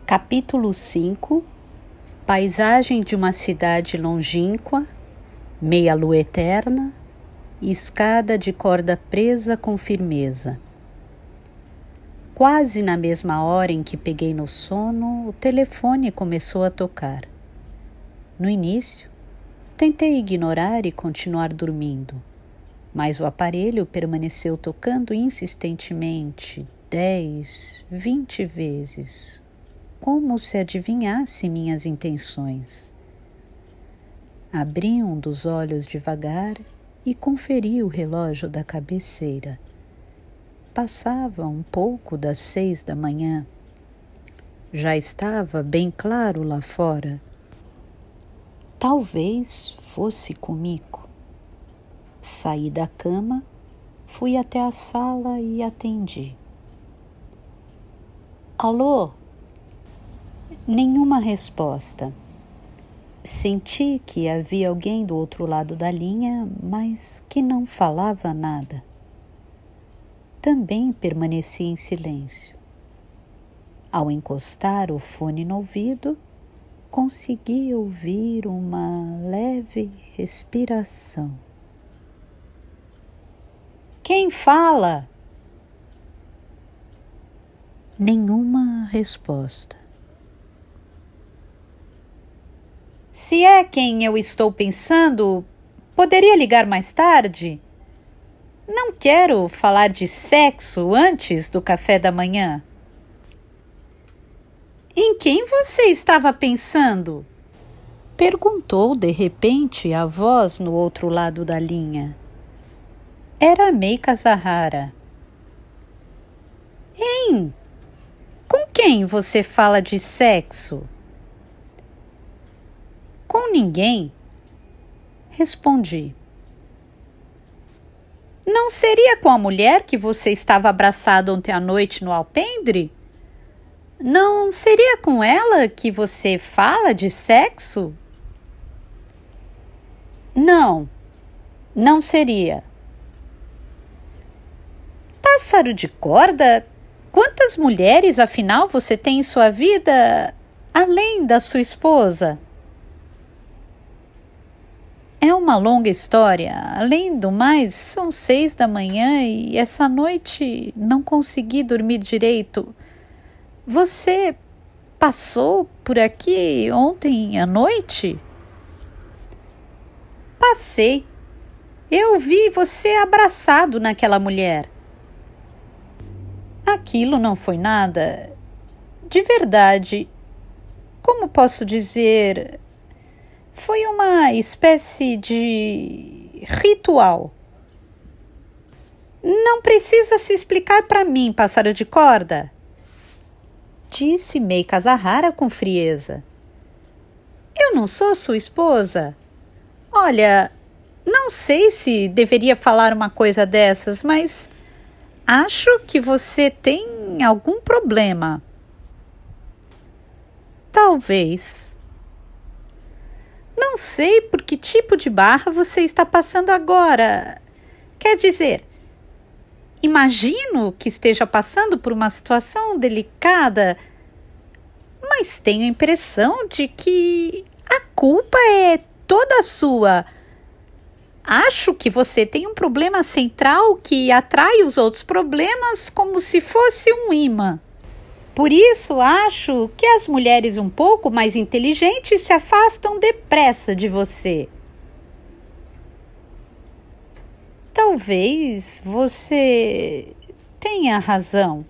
Capítulo 5. Paisagem de uma cidade longínqua, meia-lua eterna e escada de corda presa com firmeza. Quase na mesma hora em que peguei no sono, o telefone começou a tocar. No início, tentei ignorar e continuar dormindo, mas o aparelho permaneceu tocando insistentemente 10, 20 vezes, como se adivinhasse minhas intenções. Abri um dos olhos devagar e conferi o relógio da cabeceira. Passava um pouco das 6 da manhã. Já estava bem claro lá fora. Talvez fosse comigo. Saí da cama, fui até a sala e atendi. Alô? Nenhuma resposta. Senti que havia alguém do outro lado da linha, mas que não falava nada. Também permaneci em silêncio. Ao encostar o fone no ouvido, consegui ouvir uma leve respiração. Quem fala? Nenhuma resposta. Se é quem eu estou pensando, poderia ligar mais tarde? Não quero falar de sexo antes do café da manhã. Em quem você estava pensando? Perguntou de repente a voz no outro lado da linha. Era Meika Zahara. Hein? Com quem você fala de sexo? Com ninguém, respondi. Não seria com a mulher que você estava abraçado ontem à noite no alpendre? Não seria com ela que você fala de sexo? Não, não seria. Pássaro de corda? Quantas mulheres, afinal, você tem em sua vida, além da sua esposa? É uma longa história. Além do mais, são 6 da manhã e essa noite não consegui dormir direito. Você passou por aqui ontem à noite? Passei. Eu vi você abraçado naquela mulher. Aquilo não foi nada. De verdade. Como posso dizer? Foi uma espécie de ritual. Não precisa se explicar para mim, pássaro de corda, disse Meika Zahara com frieza. Eu não sou sua esposa. Olha, não sei se deveria falar uma coisa dessas, mas acho que você tem algum problema. Talvez. Não sei por que tipo de barra você está passando agora. Quer dizer, imagino que esteja passando por uma situação delicada, mas tenho a impressão de que a culpa é toda sua. Acho que você tem um problema central que atrai os outros problemas como se fosse um imã. Por isso, acho que as mulheres um pouco mais inteligentes se afastam depressa de você. Talvez você tenha razão.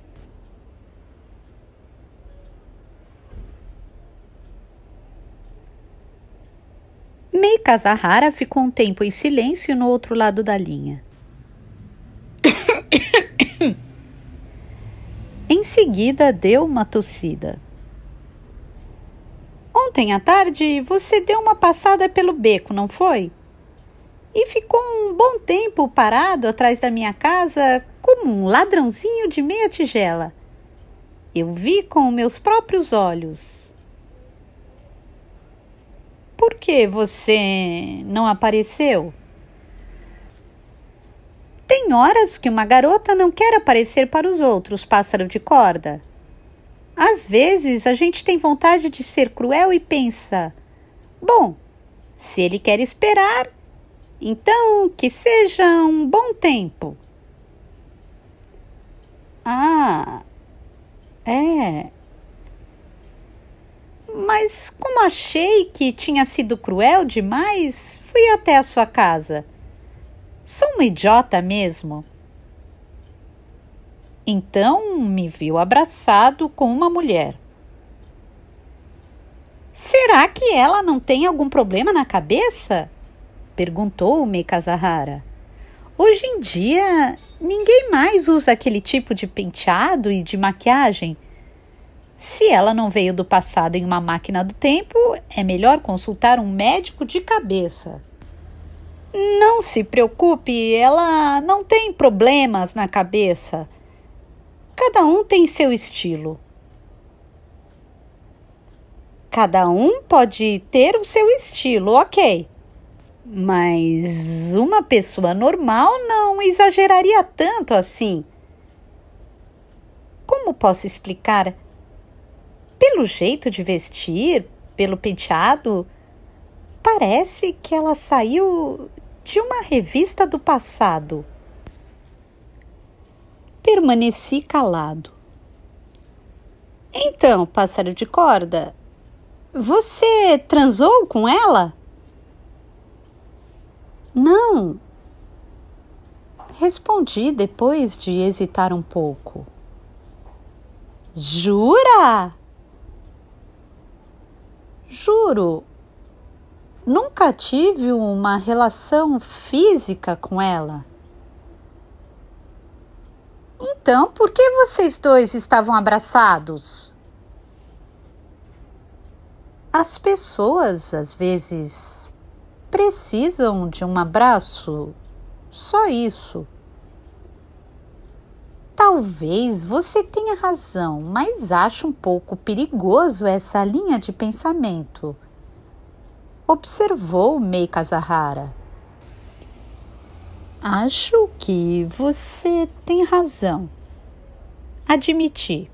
Meika Zahara ficou um tempo em silêncio no outro lado da linha. Em seguida, deu uma tossida. Ontem à tarde, você deu uma passada pelo beco, não foi? E ficou um bom tempo parado atrás da minha casa como um ladrãozinho de meia tigela. Eu vi com meus próprios olhos. Por que você não apareceu? Tem horas que uma garota não quer aparecer para os outros, pássaro de corda. Às vezes a gente tem vontade de ser cruel e pensa: bom, se ele quer esperar, então que seja um bom tempo. Ah, é. Mas como achei que tinha sido cruel demais, fui até a sua casa. Sou uma idiota mesmo. Então me viu abraçado com uma mulher. Será que ela não tem algum problema na cabeça? Perguntou Meika Zahara. Hoje em dia, ninguém mais usa aquele tipo de penteado e de maquiagem. Se ela não veio do passado em uma máquina do tempo, é melhor consultar um médico de cabeça. Não se preocupe, ela não tem problemas na cabeça. Cada um tem seu estilo. Cada um pode ter o seu estilo, ok. Mas uma pessoa normal não exageraria tanto assim. Como posso explicar? Pelo jeito de vestir, pelo penteado, parece que ela saiu de uma revista do passado. Permaneci calado. Então, pássaro de corda, você transou com ela? Não. Respondi depois de hesitar um pouco. Jura? Juro. Nunca tive uma relação física com ela. Então, por que vocês dois estavam abraçados? As pessoas, às vezes, precisam de um abraço. Só isso. Talvez você tenha razão, mas acho um pouco perigoso essa linha de pensamento. Observou Meika Zahara. Acho que você tem razão. Admiti.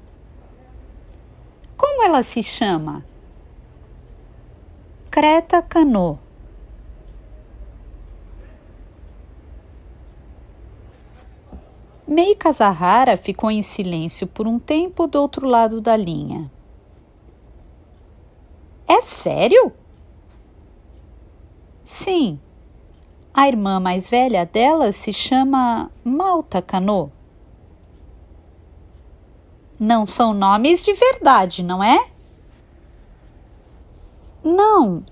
Como ela se chama? Creta Cano. Meika Zahara ficou em silêncio por um tempo do outro lado da linha. É sério? Sim. A irmã mais velha dela se chama Malta Cano. Não são nomes de verdade, não é? Não.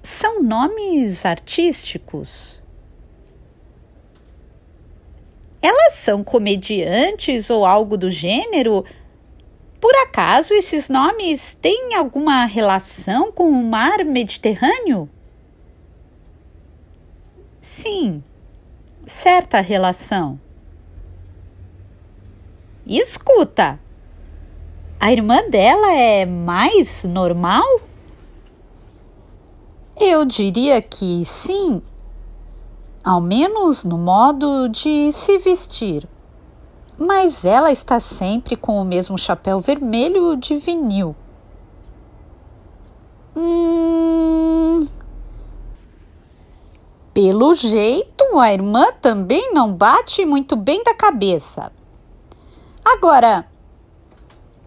São nomes artísticos. Elas são comediantes ou algo do gênero? Por acaso esses nomes têm alguma relação com o mar Mediterrâneo? Sim, certa relação. Escuta, a irmã dela é mais normal? Eu diria que sim, ao menos no modo de se vestir. Mas ela está sempre com o mesmo chapéu vermelho de vinil. Pelo jeito, a irmã também não bate muito bem da cabeça. Agora,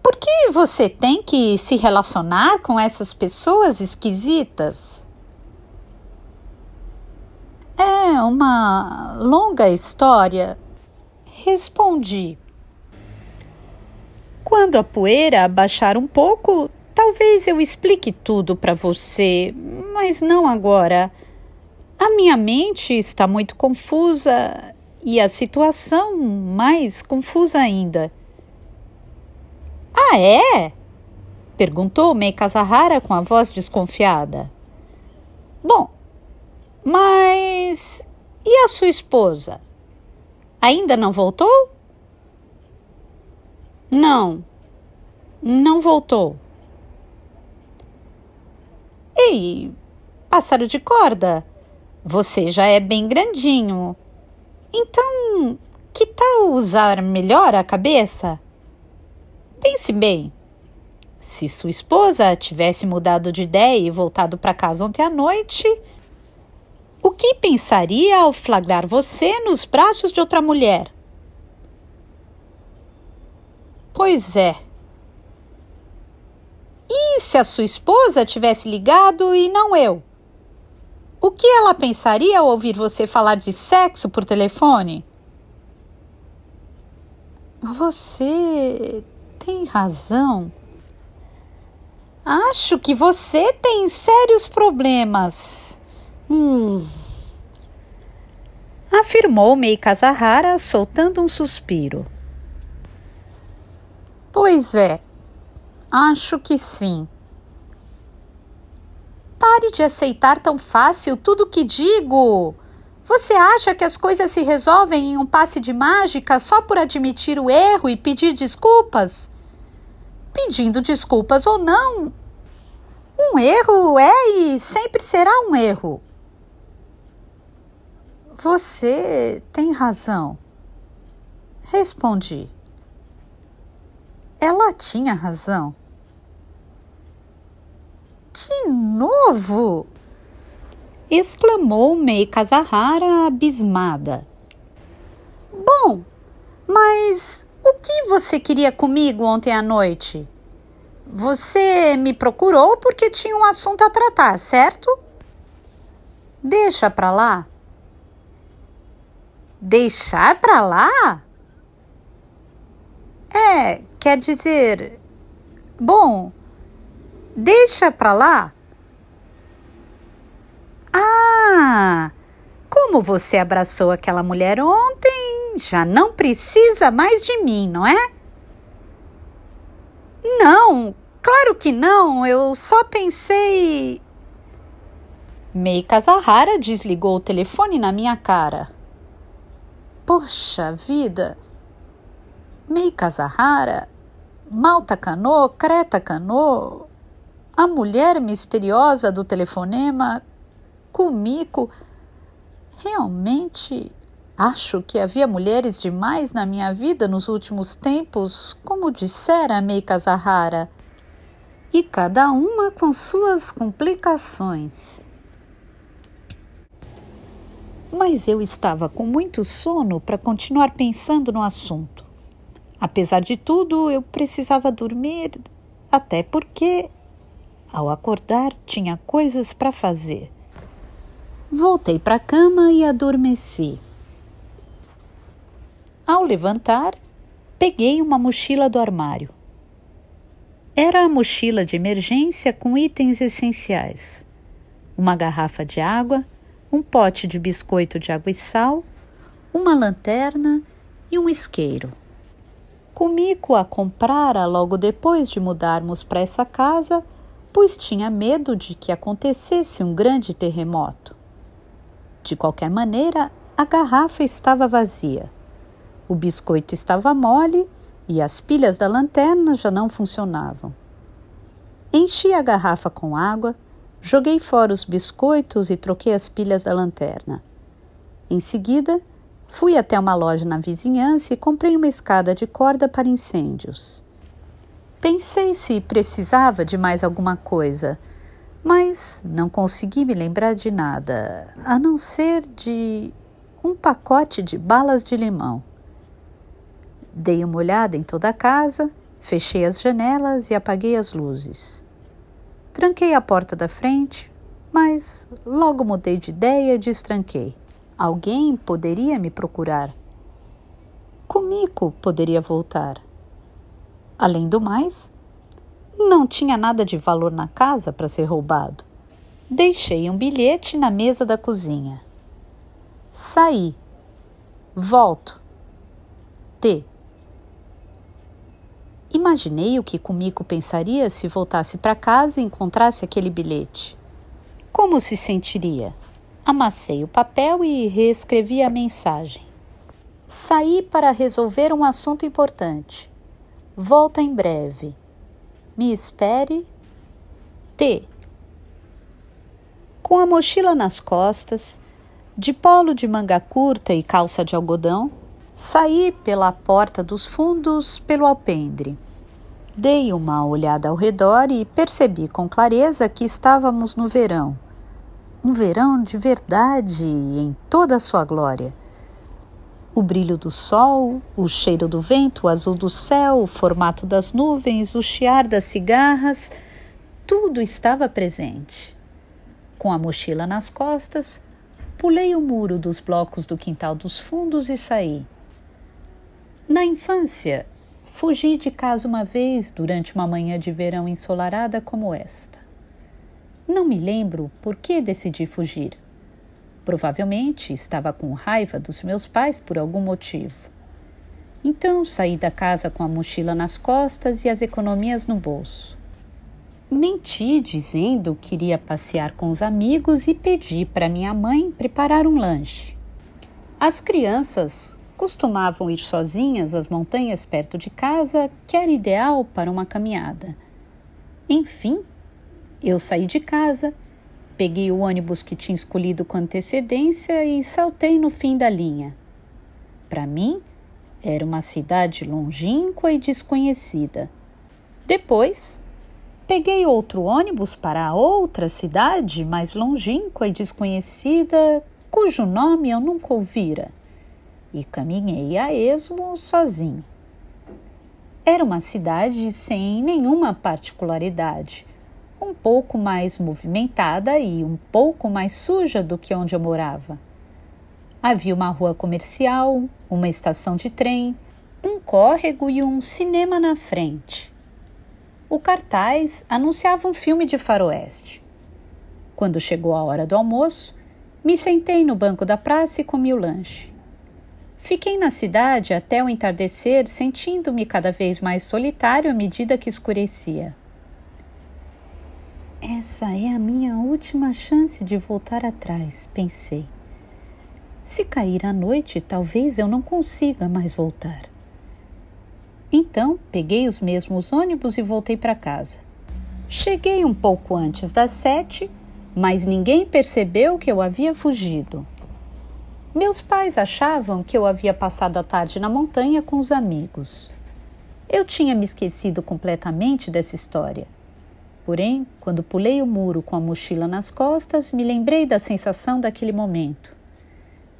por que você tem que se relacionar com essas pessoas esquisitas? É uma longa história, respondi. Quando a poeira abaixar um pouco, talvez eu explique tudo para você, mas não agora. A minha mente está muito confusa e a situação mais confusa ainda. Ah, é? Perguntou Meika Zahara com a voz desconfiada. Bom, mas e a sua esposa? Ainda não voltou? Não, não voltou. Ei, pássaro de corda, você já é bem grandinho. Então, que tal usar melhor a cabeça? Pense bem, Se sua esposa tivesse mudado de ideia e voltado para casa ontem à noite, o que pensaria ao flagrar você nos braços de outra mulher? Pois é. E se a sua esposa tivesse ligado e não eu? O que ela pensaria ao ouvir você falar de sexo por telefone? Você tem razão. Acho que você tem sérios problemas. Afirmou Mei Kazahara, soltando um suspiro. Pois é, acho que sim. Pare de aceitar tão fácil tudo o que digo. Você acha que as coisas se resolvem em um passe de mágica só por admitir o erro e pedir desculpas? Pedindo desculpas ou não, um erro é e sempre será um erro. Você tem razão. Respondi. Ela tinha razão. De novo? Exclamou Mei Kazahara, abismada. Bom, mas o que você queria comigo ontem à noite? Você me procurou porque tinha um assunto a tratar, certo? Deixa pra lá. Deixar pra lá? Quer dizer... Bom, deixa pra lá. Ah, como você abraçou aquela mulher ontem, já não precisa mais de mim, não é? Não, claro que não, eu só pensei... Mei Kazahara desligou o telefone na minha cara. Poxa vida! Mei Kazahara, Malta Kanô, Creta Kanô, a mulher misteriosa do telefonema, Kumiko. Realmente acho que havia mulheres demais na minha vida nos últimos tempos, como dissera Mei Kazahara, e cada uma com suas complicações. Mas eu estava com muito sono para continuar pensando no assunto. Apesar de tudo, eu precisava dormir, até porque, ao acordar, tinha coisas para fazer. Voltei para a cama e adormeci. Ao levantar, peguei uma mochila do armário. Era a mochila de emergência com itens essenciais. Uma garrafa de água, um pote de biscoito de água e sal, uma lanterna e um isqueiro. Kumiko a comprara logo depois de mudarmos para essa casa, pois tinha medo de que acontecesse um grande terremoto. De qualquer maneira, a garrafa estava vazia. O biscoito estava mole e as pilhas da lanterna já não funcionavam. Enchi a garrafa com água, joguei fora os biscoitos e troquei as pilhas da lanterna. Em seguida, fui até uma loja na vizinhança e comprei uma escada de corda para incêndios. Pensei se precisava de mais alguma coisa, mas não consegui me lembrar de nada, a não ser de um pacote de balas de limão. Dei uma olhada em toda a casa, fechei as janelas e apaguei as luzes. Tranquei a porta da frente, mas logo mudei de ideia e destranquei. Alguém poderia me procurar. Kumiko poderia voltar. Além do mais, não tinha nada de valor na casa para ser roubado. Deixei um bilhete na mesa da cozinha. Saí. Volto. T. Imaginei o que Kumiko pensaria se voltasse para casa e encontrasse aquele bilhete. Como se sentiria? Amassei o papel e reescrevi a mensagem. Saí para resolver um assunto importante. Volto em breve. Me espere. T. Com a mochila nas costas, de polo de manga curta e calça de algodão, saí pela porta dos fundos pelo alpendre. Dei uma olhada ao redor e percebi com clareza que estávamos no verão. Um verão de verdade, em toda a sua glória. O brilho do sol, o cheiro do vento, o azul do céu, o formato das nuvens, o chiar das cigarras, tudo estava presente. Com a mochila nas costas, pulei o muro dos blocos do quintal dos fundos e saí. Na infância, fugi de casa uma vez durante uma manhã de verão ensolarada como esta. Não me lembro por que decidi fugir. Provavelmente estava com raiva dos meus pais por algum motivo. Então saí da casa com a mochila nas costas e as economias no bolso. Menti dizendo que iria passear com os amigos e pedi para minha mãe preparar um lanche. As crianças costumavam ir sozinhas às montanhas perto de casa, que era ideal para uma caminhada. Enfim, eu saí de casa, peguei o ônibus que tinha escolhido com antecedência e saltei no fim da linha. Para mim, era uma cidade longínqua e desconhecida. Depois, peguei outro ônibus para outra cidade mais longínqua e desconhecida, cujo nome eu nunca ouvira, e caminhei a esmo sozinho. Era uma cidade sem nenhuma particularidade, um pouco mais movimentada e um pouco mais suja do que onde eu morava. Havia uma rua comercial, uma estação de trem, um córrego e um cinema na frente. O cartaz anunciava um filme de faroeste. Quando chegou a hora do almoço, me sentei no banco da praça e comi o lanche. Fiquei na cidade até o entardecer, sentindo-me cada vez mais solitário à medida que escurecia. Essa é a minha última chance de voltar atrás, pensei. Se cair a noite, talvez eu não consiga mais voltar. Então, peguei os mesmos ônibus e voltei para casa. Cheguei um pouco antes das 7, mas ninguém percebeu que eu havia fugido. Meus pais achavam que eu havia passado a tarde na montanha com os amigos. Eu tinha me esquecido completamente dessa história. Porém, quando pulei o muro com a mochila nas costas, me lembrei da sensação daquele momento.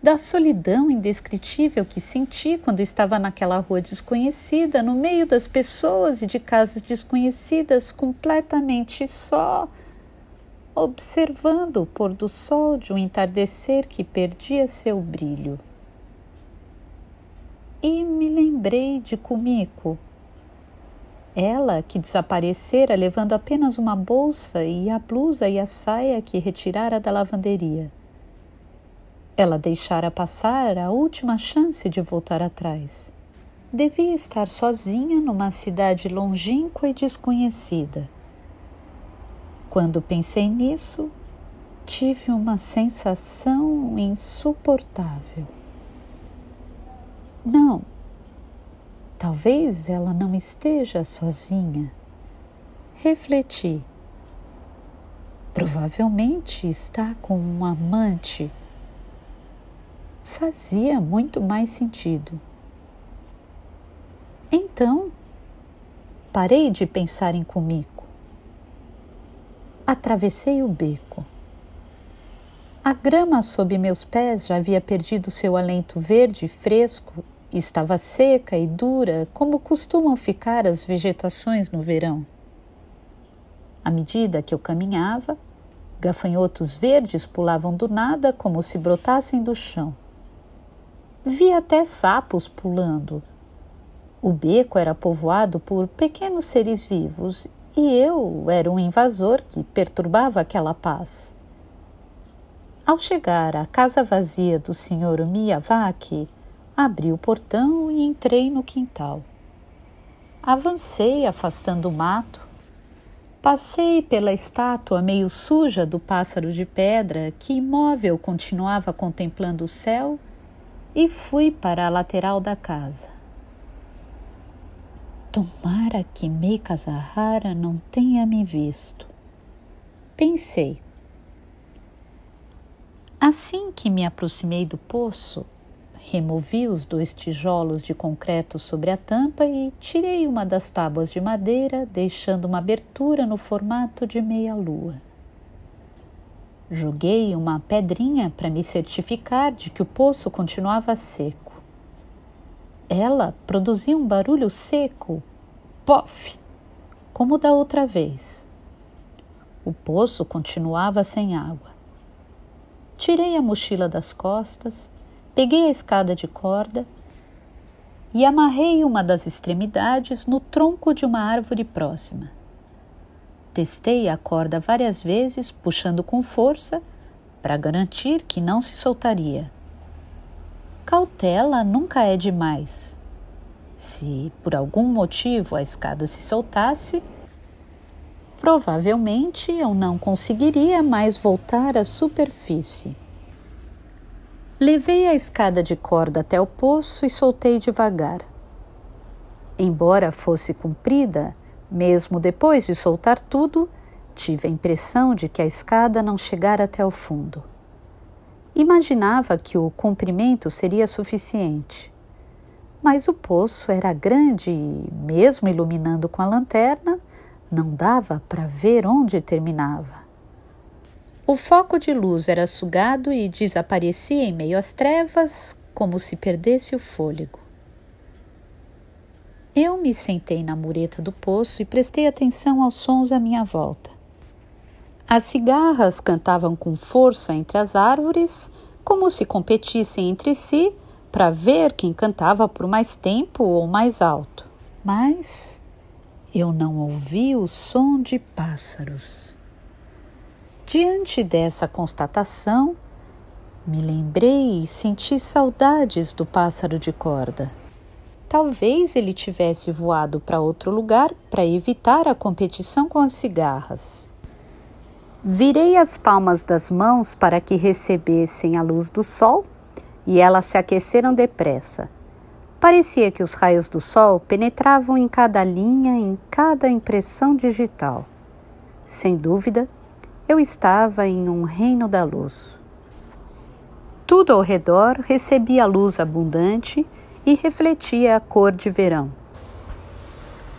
Da solidão indescritível que senti quando estava naquela rua desconhecida, no meio das pessoas e de casas desconhecidas, completamente só, observando o pôr do sol de um entardecer que perdia seu brilho. E me lembrei de Kumiko. Ela que desaparecera levando apenas uma bolsa e a blusa e a saia que retirara da lavanderia. Ela deixara passar a última chance de voltar atrás. Devia estar sozinha numa cidade longínqua e desconhecida. Quando pensei nisso, tive uma sensação insuportável. Não, talvez ela não esteja sozinha. Refleti. Provavelmente está com um amante. Fazia muito mais sentido. Então, parei de pensar em Kumiko. Atravessei o beco. A grama sob meus pés já havia perdido seu alento verde e fresco e estava seca e dura, como costumam ficar as vegetações no verão. À medida que eu caminhava, gafanhotos verdes pulavam do nada como se brotassem do chão. Vi até sapos pulando. O beco era povoado por pequenos seres vivos e eu era um invasor que perturbava aquela paz. Ao chegar à casa vazia do Sr. Miyawaki, abri o portão e entrei no quintal. Avancei afastando o mato. Passei pela estátua meio suja do pássaro de pedra que imóvel continuava contemplando o céu e fui para a lateral da casa. Tomara que Meikazahara não tenha me visto, pensei. Assim que me aproximei do poço, removi os 2 tijolos de concreto sobre a tampa e tirei uma das tábuas de madeira, deixando uma abertura no formato de meia-lua. Joguei uma pedrinha para me certificar de que o poço continuava seco. Ela produzia um barulho seco, pof, como da outra vez. O poço continuava sem água. Tirei a mochila das costas, peguei a escada de corda e amarrei uma das extremidades no tronco de uma árvore próxima. Testei a corda várias vezes, puxando com força, para garantir que não se soltaria. Cautela nunca é demais. Se por algum motivo a escada se soltasse, provavelmente eu não conseguiria mais voltar à superfície. Levei a escada de corda até o poço e soltei devagar. Embora fosse comprida, mesmo depois de soltar tudo, tive a impressão de que a escada não chegara até o fundo. Imaginava que o comprimento seria suficiente. Mas o poço era grande e, mesmo iluminando com a lanterna, não dava para ver onde terminava. O foco de luz era sugado e desaparecia em meio às trevas, como se perdesse o fôlego. Eu me sentei na mureta do poço e prestei atenção aos sons à minha volta. As cigarras cantavam com força entre as árvores, como se competissem entre si para ver quem cantava por mais tempo ou mais alto. Mas eu não ouvi o som de pássaros. Diante dessa constatação, me lembrei e senti saudades do pássaro de corda. Talvez ele tivesse voado para outro lugar para evitar a competição com as cigarras. Virei as palmas das mãos para que recebessem a luz do sol e elas se aqueceram depressa. Parecia que os raios do sol penetravam em cada linha, em cada impressão digital. Sem dúvida, eu estava em um reino da luz. Tudo ao redor recebia luz abundante e refletia a cor de verão.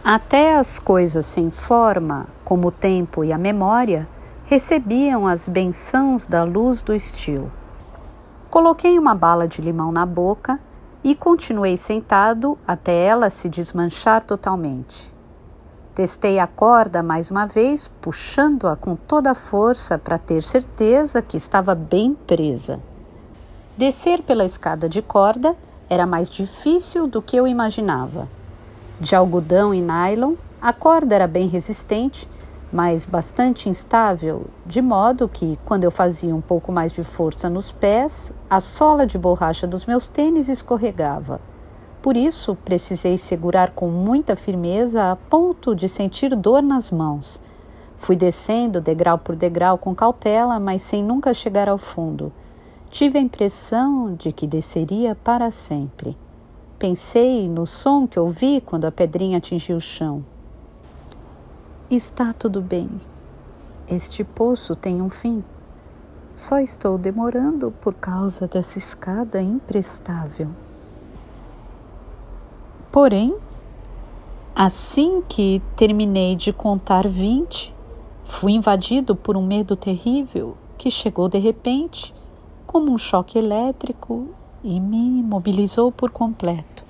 Até as coisas sem forma, como o tempo e a memória, recebiam as bençãos da luz do estio. Coloquei uma bala de limão na boca e continuei sentado até ela se desmanchar totalmente. Testei a corda mais uma vez, puxando-a com toda a força para ter certeza que estava bem presa. Descer pela escada de corda era mais difícil do que eu imaginava. De algodão e nylon, a corda era bem resistente, mas bastante instável, de modo que, quando eu fazia um pouco mais de força nos pés, a sola de borracha dos meus tênis escorregava. Por isso, precisei segurar com muita firmeza a ponto de sentir dor nas mãos. Fui descendo degrau por degrau com cautela, mas sem nunca chegar ao fundo. Tive a impressão de que desceria para sempre. Pensei no som que ouvi quando a pedrinha atingiu o chão. Está tudo bem. Este poço tem um fim. Só estou demorando por causa dessa escada imprestável. Porém, assim que terminei de contar 20, fui invadido por um medo terrível que chegou de repente, como um choque elétrico, e me imobilizou por completo.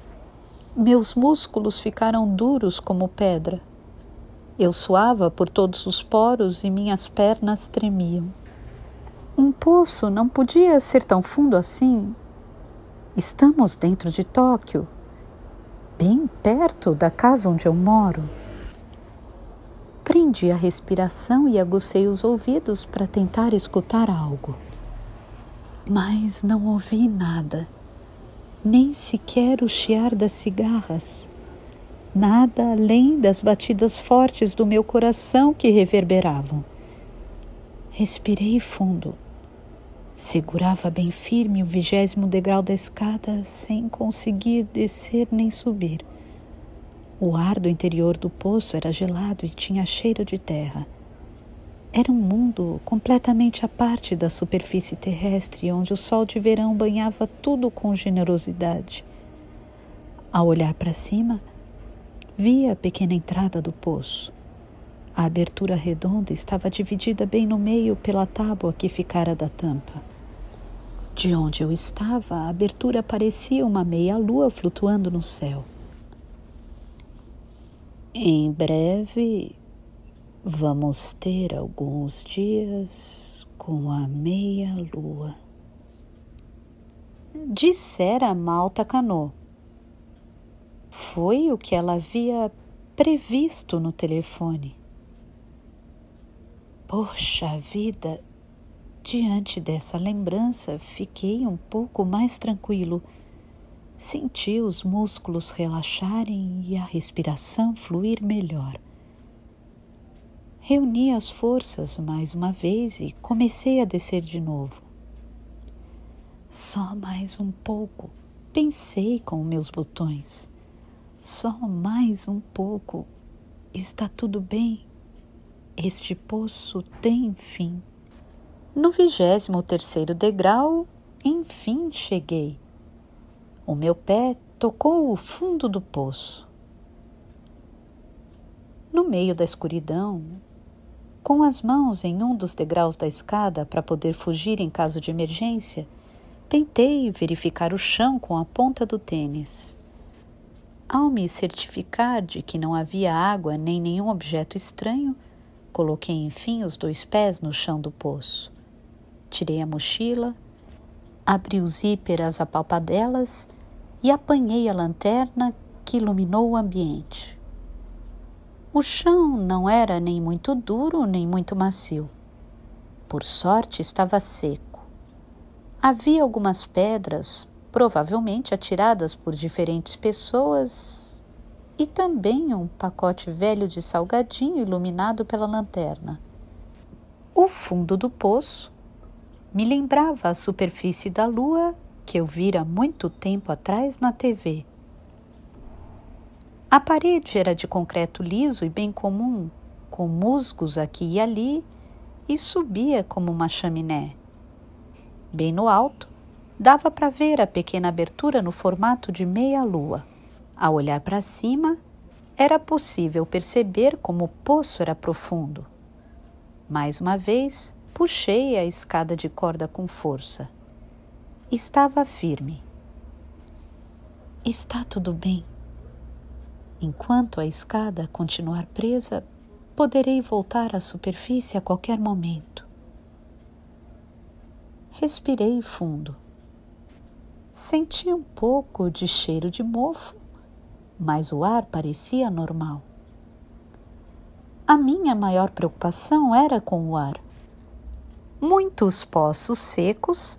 Meus músculos ficaram duros como pedra. Eu suava por todos os poros e minhas pernas tremiam. Um poço não podia ser tão fundo assim. Estamos dentro de Tóquio, bem perto da casa onde eu moro. Prendi a respiração e agucei os ouvidos para tentar escutar algo. Mas não ouvi nada, nem sequer o chiar das cigarras. Nada além das batidas fortes do meu coração que reverberavam. Respirei fundo. Segurava bem firme o 20º degrau da escada sem conseguir descer nem subir. O ar do interior do poço era gelado e tinha cheiro de terra. Era um mundo completamente à parte da superfície terrestre, onde o sol de verão banhava tudo com generosidade. Ao olhar para cima, vi a pequena entrada do poço. A abertura redonda estava dividida bem no meio pela tábua que ficara da tampa. De onde eu estava, a abertura parecia uma meia-lua flutuando no céu. Em breve, vamos ter alguns dias com a meia-lua, dissera Malta Cano. Foi o que ela havia previsto no telefone. Poxa vida! Diante dessa lembrança, fiquei um pouco mais tranquilo. Senti os músculos relaxarem e a respiração fluir melhor. Reuni as forças mais uma vez e comecei a descer de novo. Só mais um pouco, pensei com meus botões. Só mais um pouco. Está tudo bem. Este poço tem fim. No 23º degrau, enfim cheguei. O meu pé tocou o fundo do poço. No meio da escuridão, com as mãos em um dos degraus da escada para poder fugir em caso de emergência, tentei verificar o chão com a ponta do tênis. Ao me certificar de que não havia água nem nenhum objeto estranho, coloquei enfim os 2 pés no chão do poço. Tirei a mochila, abri o zíper às apalpadelas e apanhei a lanterna que iluminou o ambiente. O chão não era nem muito duro nem muito macio. Por sorte, estava seco. Havia algumas pedras, provavelmente atiradas por diferentes pessoas, e também um pacote velho de salgadinho iluminado pela lanterna. O fundo do poço me lembrava a superfície da lua que eu vira muito tempo atrás na TV. A parede era de concreto liso e bem comum, com musgos aqui e ali, e subia como uma chaminé. Bem no alto, dava para ver a pequena abertura no formato de meia-lua. Ao olhar para cima, era possível perceber como o poço era profundo. Mais uma vez, puxei a escada de corda com força. Estava firme. Está tudo bem. Enquanto a escada continuar presa, poderei voltar à superfície a qualquer momento. Respirei fundo. Senti um pouco de cheiro de mofo, mas o ar parecia normal. A minha maior preocupação era com o ar. Muitos poços secos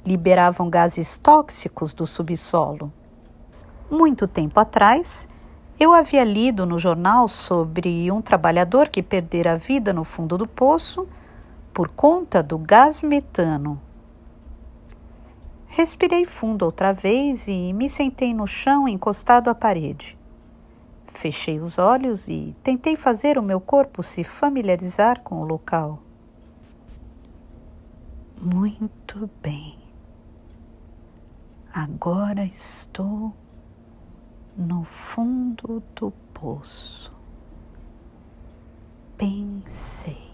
liberavam gases tóxicos do subsolo. Muito tempo atrás, eu havia lido no jornal sobre um trabalhador que perdera a vida no fundo do poço por conta do gás metano. Respirei fundo outra vez e me sentei no chão encostado à parede. Fechei os olhos e tentei fazer o meu corpo se familiarizar com o local. Muito bem. Agora estou no fundo do poço. Pensei.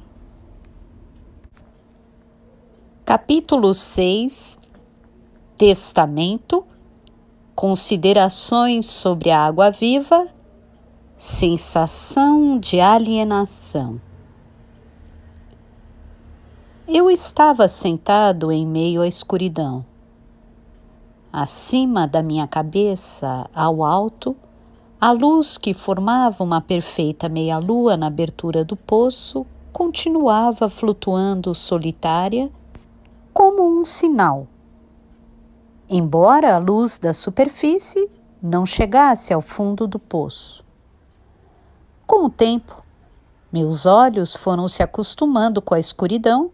Capítulo 6. Testamento. Considerações sobre a água-viva. Sensação de alienação. Eu estava sentado em meio à escuridão. Acima da minha cabeça, ao alto, a luz que formava uma perfeita meia-lua na abertura do poço continuava flutuando solitária como um sinal. Embora a luz da superfície não chegasse ao fundo do poço. Com o tempo, meus olhos foram se acostumando com a escuridão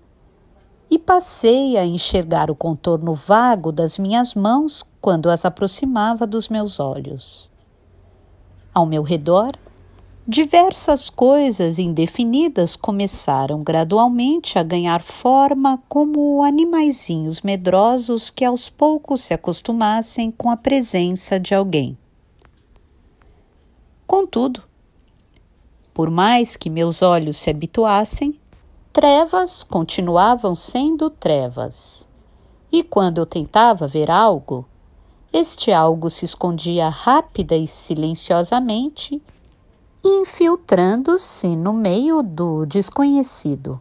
e passei a enxergar o contorno vago das minhas mãos quando as aproximava dos meus olhos. Ao meu redor, Diversas coisas indefinidas começaram gradualmente a ganhar forma como animaizinhos medrosos que aos poucos se acostumassem com a presença de alguém. Contudo, por mais que meus olhos se habituassem, trevas continuavam sendo trevas. E quando eu tentava ver algo, este algo se escondia rápida e silenciosamente, infiltrando-se no meio do desconhecido.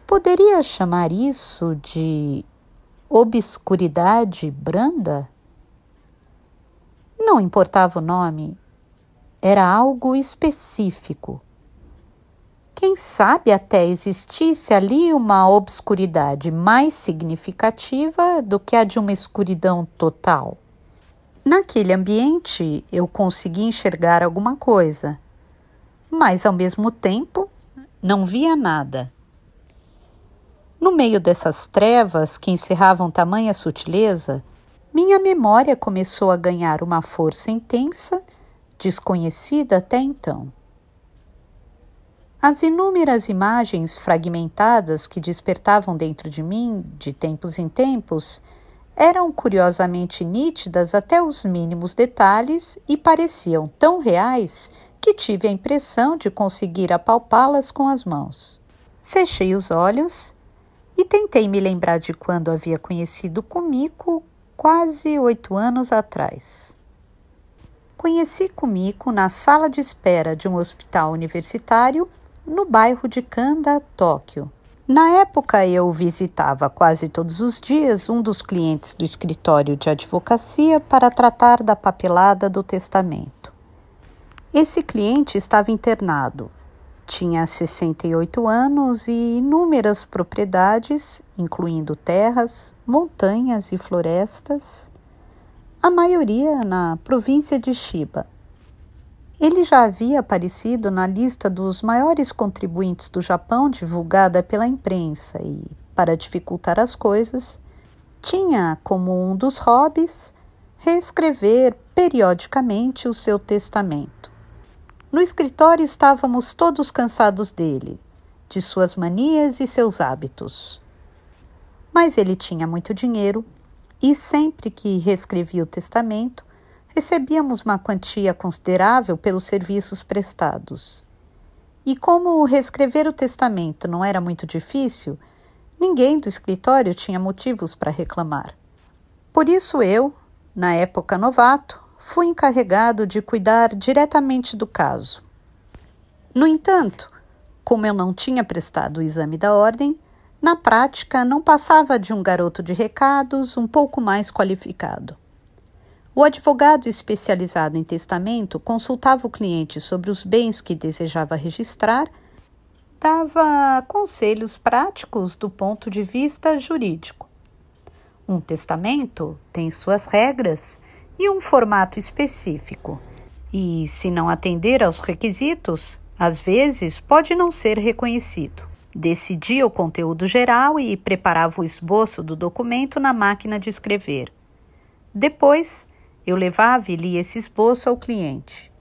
Poderia chamar isso de obscuridade branda? Não importava o nome, era algo específico. Quem sabe até existisse ali uma obscuridade mais significativa do que a de uma escuridão total. Naquele ambiente eu consegui enxergar alguma coisa, mas ao mesmo tempo não via nada. No meio dessas trevas que encerravam tamanha sutileza, minha memória começou a ganhar uma força intensa, desconhecida até então. As inúmeras imagens fragmentadas que despertavam dentro de mim, de tempos em tempos, eram curiosamente nítidas até os mínimos detalhes e pareciam tão reais que tive a impressão de conseguir apalpá-las com as mãos. Fechei os olhos e tentei me lembrar de quando havia conhecido Kumiko quase 8 anos atrás. Conheci Kumiko na sala de espera de um hospital universitário no bairro de Kanda, Tóquio. Na época, eu visitava quase todos os dias um dos clientes do escritório de advocacia para tratar da papelada do testamento. Esse cliente estava internado, tinha 68 anos e inúmeras propriedades, incluindo terras, montanhas e florestas, a maioria na província de Chiba. Ele já havia aparecido na lista dos maiores contribuintes do Japão divulgada pela imprensa e, para dificultar as coisas, tinha como um dos hobbies reescrever periodicamente o seu testamento. No escritório estávamos todos cansados dele, de suas manias e seus hábitos. Mas ele tinha muito dinheiro e sempre que reescrevia o testamento, recebíamos uma quantia considerável pelos serviços prestados. E como reescrever o testamento não era muito difícil, ninguém do escritório tinha motivos para reclamar. Por isso eu, na época novato, fui encarregado de cuidar diretamente do caso. No entanto, como eu não tinha prestado o exame da ordem, na prática não passava de um garoto de recados um pouco mais qualificado. O advogado especializado em testamento consultava o cliente sobre os bens que desejava registrar, dava conselhos práticos do ponto de vista jurídico. Um testamento tem suas regras e um formato específico, e, se não atender aos requisitos, às vezes pode não ser reconhecido. Decidia o conteúdo geral e preparava o esboço do documento na máquina de escrever. Depois, eu levava e lia esse esboço ao cliente.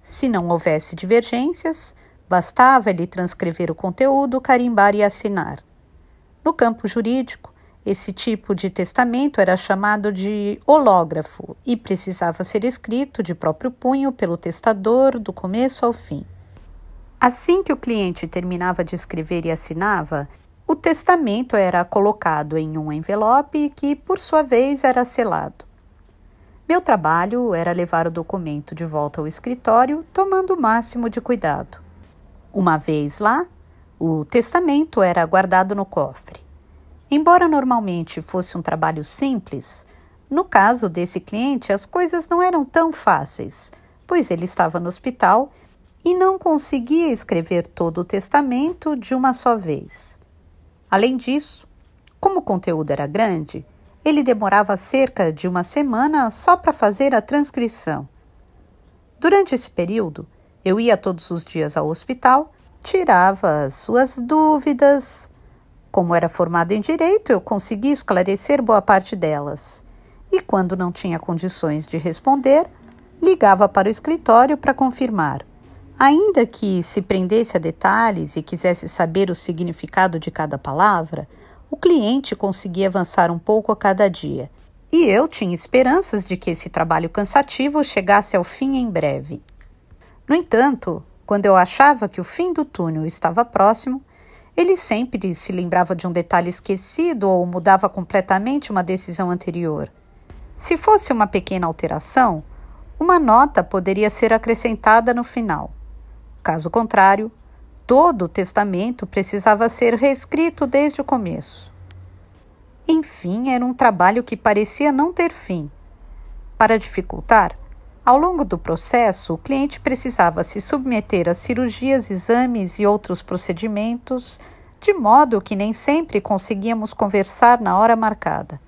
Se não houvesse divergências, bastava ele transcrever o conteúdo, carimbar e assinar. No campo jurídico, esse tipo de testamento era chamado de hológrafo e precisava ser escrito de próprio punho pelo testador do começo ao fim. Assim que o cliente terminava de escrever e assinava, o testamento era colocado em um envelope que, por sua vez, era selado. Meu trabalho era levar o documento de volta ao escritório, tomando o máximo de cuidado. Uma vez lá, o testamento era guardado no cofre. Embora normalmente fosse um trabalho simples, no caso desse cliente as coisas não eram tão fáceis, pois ele estava no hospital e não conseguia escrever todo o testamento de uma só vez. Além disso, como o conteúdo era grande, ele demorava cerca de uma semana só para fazer a transcrição. Durante esse período, eu ia todos os dias ao hospital, tirava as suas dúvidas. Como era formado em direito, eu conseguia esclarecer boa parte delas. E quando não tinha condições de responder, ligava para o escritório para confirmar. Ainda que se prendesse a detalhes e quisesse saber o significado de cada palavra, o cliente conseguia avançar um pouco a cada dia. E eu tinha esperanças de que esse trabalho cansativo chegasse ao fim em breve. No entanto, quando eu achava que o fim do túnel estava próximo, ele sempre se lembrava de um detalhe esquecido ou mudava completamente uma decisão anterior. Se fosse uma pequena alteração, uma nota poderia ser acrescentada no final. Caso contrário, todo o testamento precisava ser reescrito desde o começo. Enfim, era um trabalho que parecia não ter fim. Para dificultar, ao longo do processo, o cliente precisava se submeter a cirurgias, exames e outros procedimentos, de modo que nem sempre conseguíamos conversar na hora marcada.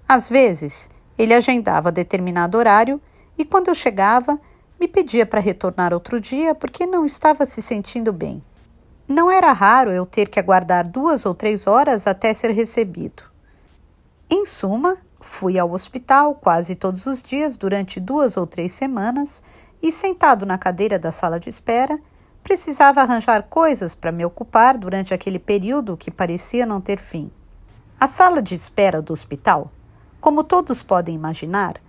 Às vezes, ele agendava determinado horário e, quando eu chegava, me pedia para retornar outro dia porque não estava se sentindo bem. Não era raro eu ter que aguardar 2 ou 3 horas até ser recebido. Em suma, fui ao hospital quase todos os dias durante 2 ou 3 semanas e, sentado na cadeira da sala de espera, precisava arranjar coisas para me ocupar durante aquele período que parecia não ter fim. A sala de espera do hospital, como todos podem imaginar,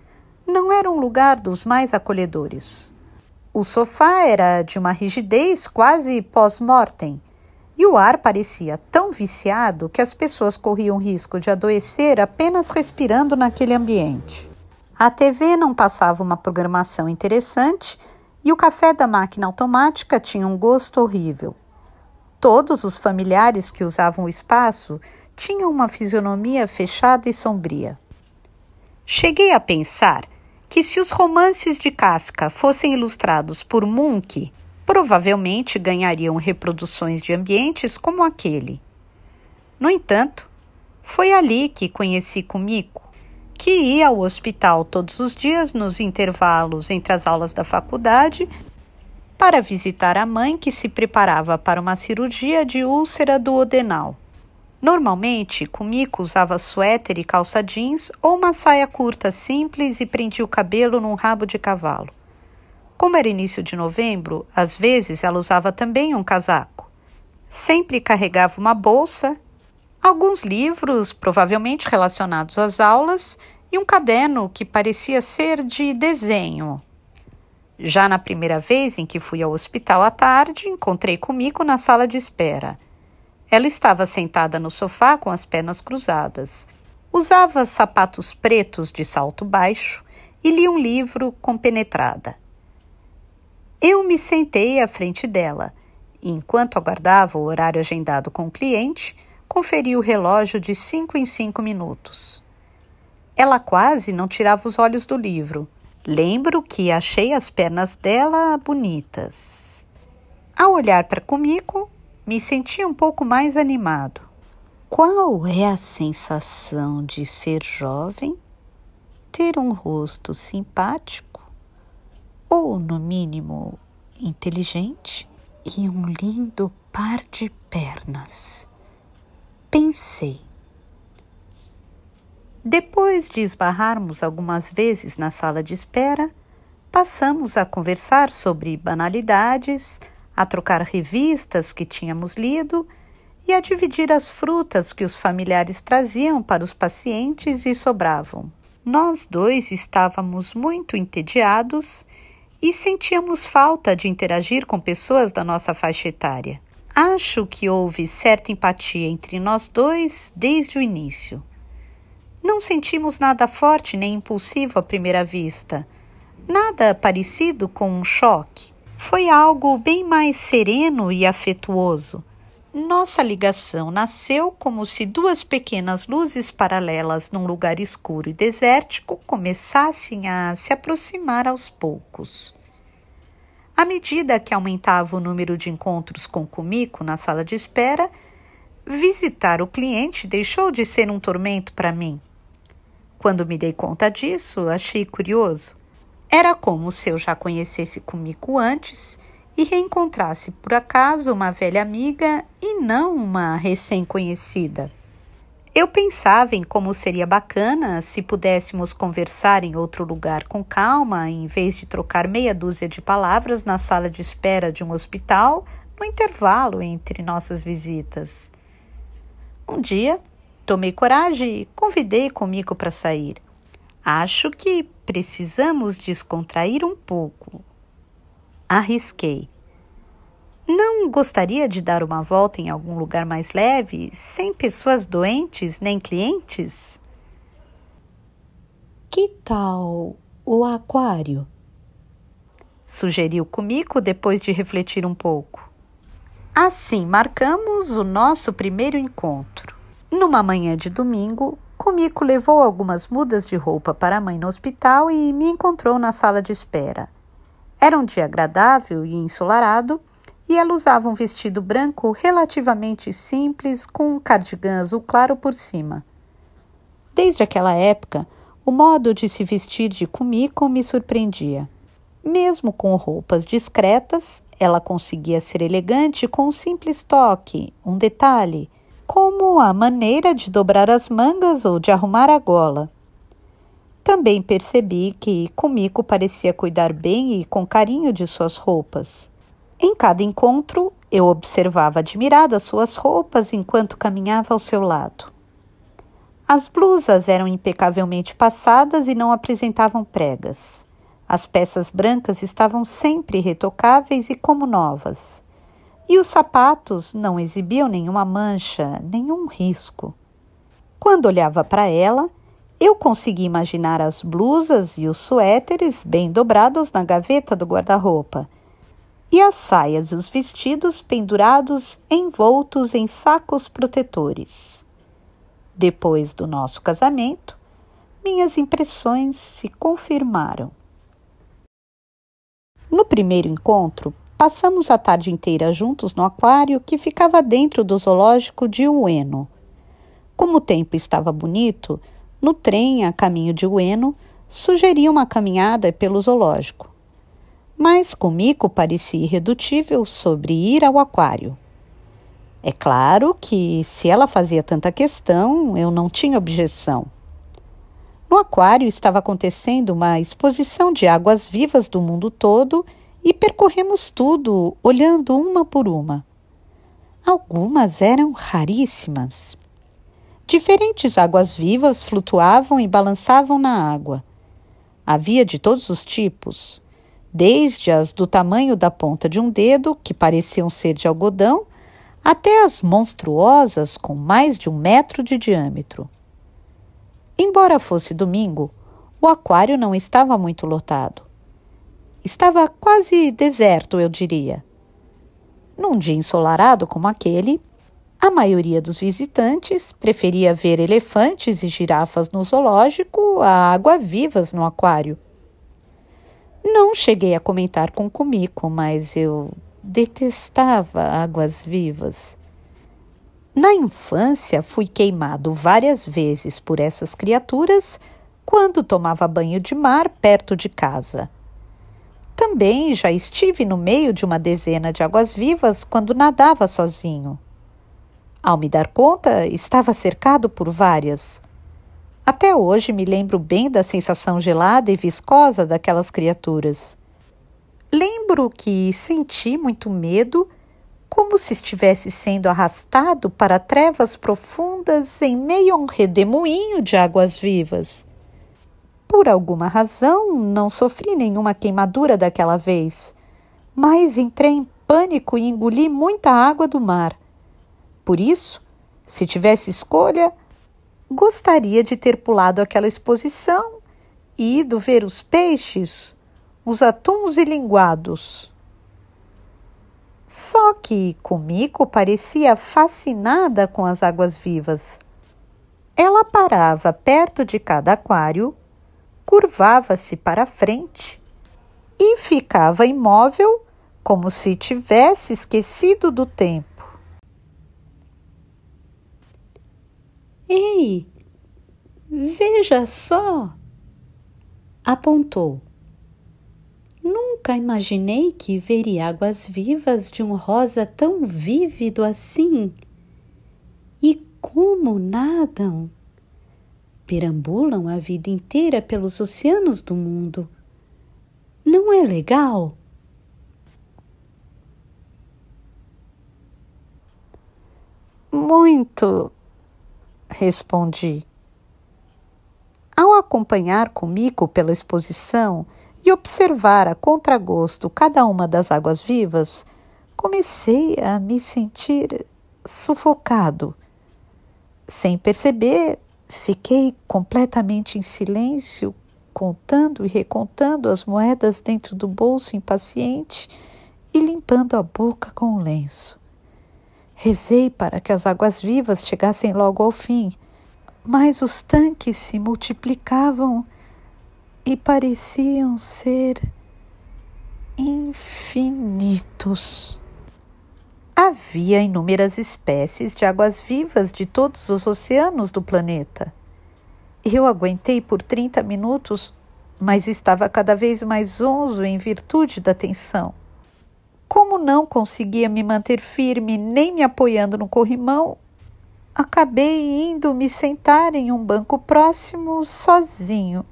não era um lugar dos mais acolhedores. O sofá era de uma rigidez quase pós-mortem, e o ar parecia tão viciado que as pessoas corriam risco de adoecer apenas respirando naquele ambiente. A TV não passava uma programação interessante e o café da máquina automática tinha um gosto horrível. Todos os familiares que usavam o espaço tinham uma fisionomia fechada e sombria. Cheguei a pensar que se os romances de Kafka fossem ilustrados por Munch, provavelmente ganhariam reproduções de ambientes como aquele. No entanto, foi ali que conheci Kumiko, que ia ao hospital todos os dias nos intervalos entre as aulas da faculdade para visitar a mãe que se preparava para uma cirurgia de úlcera duodenal. Normalmente, Kumiko usava suéter e calça jeans ou uma saia curta simples e prendia o cabelo num rabo de cavalo. Como era início de novembro, às vezes ela usava também um casaco. Sempre carregava uma bolsa, alguns livros, provavelmente relacionados às aulas, e um caderno que parecia ser de desenho. Já na primeira vez em que fui ao hospital à tarde, encontrei Kumiko na sala de espera. Ela estava sentada no sofá com as pernas cruzadas. Usava sapatos pretos de salto baixo e lia um livro compenetrada. Eu me sentei à frente dela e, enquanto aguardava o horário agendado com o cliente, conferi o relógio de 5 em 5 minutos. Ela quase não tirava os olhos do livro. Lembro que achei as pernas dela bonitas. Ao olhar para Kumiko, me senti um pouco mais animado. Qual é a sensação de ser jovem, ter um rosto simpático, ou, no mínimo, inteligente, e um lindo par de pernas? Pensei. Depois de esbarrarmos algumas vezes na sala de espera, passamos a conversar sobre banalidades, a trocar revistas que tínhamos lido e a dividir as frutas que os familiares traziam para os pacientes e sobravam. Nós dois estávamos muito entediados e sentíamos falta de interagir com pessoas da nossa faixa etária. Acho que houve certa empatia entre nós dois desde o início. Não sentimos nada forte nem impulsivo à primeira vista, nada parecido com um choque. Foi algo bem mais sereno e afetuoso. Nossa ligação nasceu como se 2 pequenas luzes paralelas num lugar escuro e desértico começassem a se aproximar aos poucos. À medida que aumentava o número de encontros com Kumiko na sala de espera, visitar o cliente deixou de ser um tormento para mim. Quando me dei conta disso, achei curioso. Era como se eu já conhecesse Kumiko antes e reencontrasse por acaso uma velha amiga e não uma recém-conhecida. Eu pensava em como seria bacana se pudéssemos conversar em outro lugar com calma, em vez de trocar meia dúzia de palavras na sala de espera de um hospital, no intervalo entre nossas visitas. Um dia, tomei coragem e convidei comigo para sair. Acho que precisamos descontrair um pouco. Arrisquei. Não gostaria de dar uma volta em algum lugar mais leve, sem pessoas doentes nem clientes? Que tal o aquário? Sugeriu Kumiko depois de refletir um pouco. Assim marcamos o nosso primeiro encontro. Numa manhã de domingo, Kumiko levou algumas mudas de roupa para a mãe no hospital e me encontrou na sala de espera. Era um dia agradável e ensolarado, e ela usava um vestido branco relativamente simples com um cardigã azul claro por cima. Desde aquela época, o modo de se vestir de Kumiko me surpreendia. Mesmo com roupas discretas, ela conseguia ser elegante com um simples toque, um detalhe, como a maneira de dobrar as mangas ou de arrumar a gola. Também percebi que Kumiko parecia cuidar bem e com carinho de suas roupas. Em cada encontro, eu observava admirado as suas roupas enquanto caminhava ao seu lado. As blusas eram impecavelmente passadas e não apresentavam pregas. As peças brancas estavam sempre retocáveis e como novas. E os sapatos não exibiam nenhuma mancha, nenhum risco. Quando olhava para ela, eu conseguia imaginar as blusas e os suéteres bem dobrados na gaveta do guarda-roupa, e as saias e os vestidos pendurados envoltos em sacos protetores. Depois do nosso casamento, minhas impressões se confirmaram. No primeiro encontro, passamos a tarde inteira juntos no aquário que ficava dentro do zoológico de Ueno. Como o tempo estava bonito, no trem a caminho de Ueno, sugeri uma caminhada pelo zoológico. Mas Kumiko parecia irredutível sobre ir ao aquário. É claro que, se ela fazia tanta questão, eu não tinha objeção. No aquário estava acontecendo uma exposição de águas-vivas do mundo todo e percorremos tudo, olhando uma por uma. Algumas eram raríssimas. Diferentes águas-vivas flutuavam e balançavam na água. Havia de todos os tipos, desde as do tamanho da ponta de um dedo, que pareciam ser de algodão, até as monstruosas com mais de 1 metro de diâmetro. Embora fosse domingo, o aquário não estava muito lotado. Estava quase deserto, eu diria. Num dia ensolarado como aquele, a maioria dos visitantes preferia ver elefantes e girafas no zoológico a água-vivas no aquário. Não cheguei a comentar com Kumiko, mas eu detestava águas-vivas. Na infância, fui queimado várias vezes por essas criaturas quando tomava banho de mar perto de casa. Também já estive no meio de uma dezena de águas-vivas quando nadava sozinho. Ao me dar conta, estava cercado por várias. Até hoje me lembro bem da sensação gelada e viscosa daquelas criaturas. Lembro que senti muito medo, como se estivesse sendo arrastado para trevas profundas em meio a um redemoinho de águas-vivas. Por alguma razão, não sofri nenhuma queimadura daquela vez, mas entrei em pânico e engoli muita água do mar. Por isso, se tivesse escolha, gostaria de ter pulado aquela exposição e ido ver os peixes, os atuns e linguados. Só que Kumiko parecia fascinada com as águas-vivas. Ela parava perto de cada aquário, curvava-se para a frente e ficava imóvel como se tivesse esquecido do tempo. Ei, veja só! Apontou. Nunca imaginei que veria águas-vivas de um rosa tão vívido assim. E como nadam? Perambulam a vida inteira pelos oceanos do mundo. Não é legal? Muito, respondi. Ao acompanhar comigo pela exposição e observar a contragosto cada uma das águas-vivas, comecei a me sentir sufocado. Sem perceber, fiquei completamente em silêncio, contando e recontando as moedas dentro do bolso impaciente e limpando a boca com o lenço. Rezei para que as águas-vivas chegassem logo ao fim, mas os tanques se multiplicavam e pareciam ser infinitos. Havia inúmeras espécies de águas-vivas de todos os oceanos do planeta. Eu aguentei por 30 minutos, mas estava cada vez mais zonzo em virtude da tensão. Como não conseguia me manter firme nem me apoiando no corrimão, acabei indo me sentar em um banco próximo sozinho.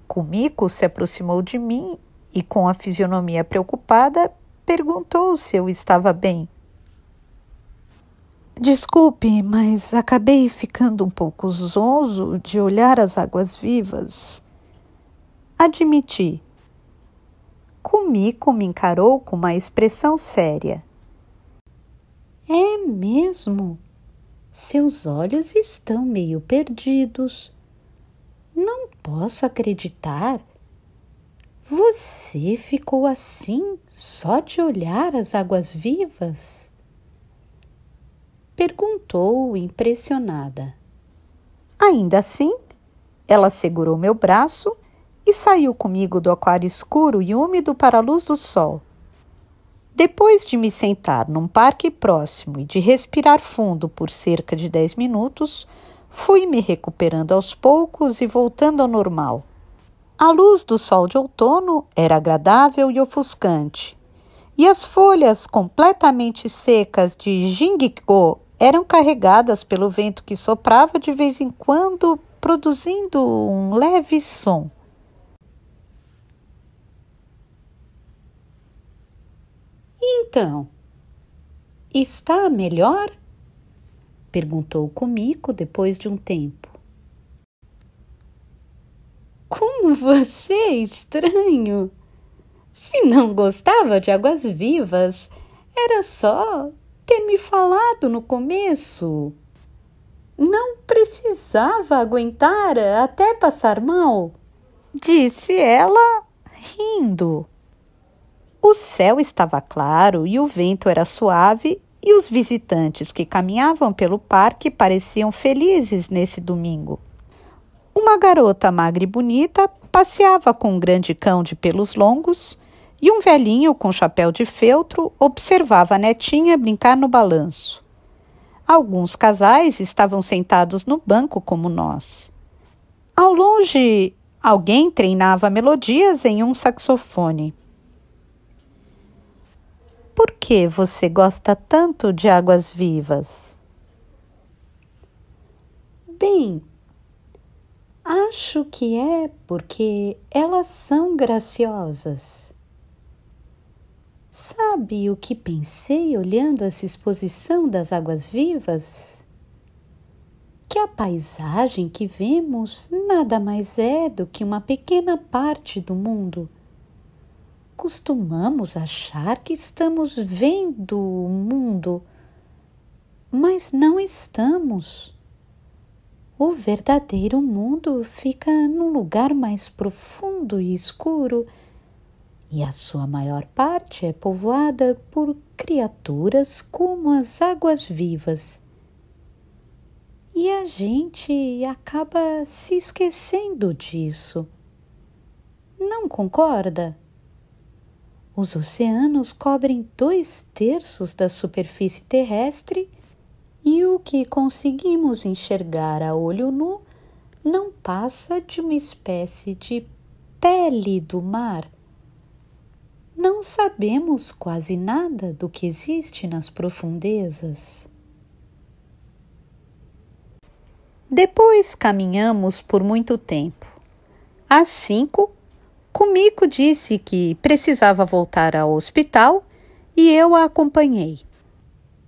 Kumiko se aproximou de mim e, com a fisionomia preocupada, perguntou se eu estava bem. Desculpe, mas acabei ficando um pouco zonzo de olhar as águas-vivas. Admiti. Kumiko me encarou com uma expressão séria. É mesmo? Seus olhos estão meio perdidos. Não posso acreditar. Você ficou assim só de olhar as águas-vivas? Perguntou impressionada. Ainda assim, ela segurou meu braço e saiu comigo do aquário escuro e úmido para a luz do sol. Depois de me sentar num parque próximo e de respirar fundo por cerca de 10 minutos, fui me recuperando aos poucos e voltando ao normal. A luz do sol de outono era agradável e ofuscante, e as folhas completamente secas de ginkgo eram carregadas pelo vento que soprava de vez em quando, produzindo um leve som. Então, está melhor? Perguntou Kumiko depois de um tempo. Como você é estranho! Se não gostava de águas-vivas, era só ter me falado no começo. Não precisava aguentar até passar mal, disse ela, rindo. O céu estava claro e o vento era suave e os visitantes que caminhavam pelo parque pareciam felizes nesse domingo. Uma garota magra e bonita passeava com um grande cão de pelos longos e um velhinho com chapéu de feltro observava a netinha brincar no balanço. Alguns casais estavam sentados no banco como nós. Ao longe, alguém treinava melodias em um saxofone. Por que você gosta tanto de águas-vivas? Bem, acho que é porque elas são graciosas. Sabe o que pensei olhando essa exposição das águas-vivas? Que a paisagem que vemos nada mais é do que uma pequena parte do mundo. Costumamos achar que estamos vendo o mundo, mas não estamos. O verdadeiro mundo fica num lugar mais profundo e escuro, e a sua maior parte é povoada por criaturas como as águas-vivas. E a gente acaba se esquecendo disso. Não concorda? Os oceanos cobrem 2/3 da superfície terrestre e o que conseguimos enxergar a olho nu não passa de uma espécie de pele do mar. Não sabemos quase nada do que existe nas profundezas. Depois caminhamos por muito tempo. Às 5, Kumiko disse que precisava voltar ao hospital e eu a acompanhei.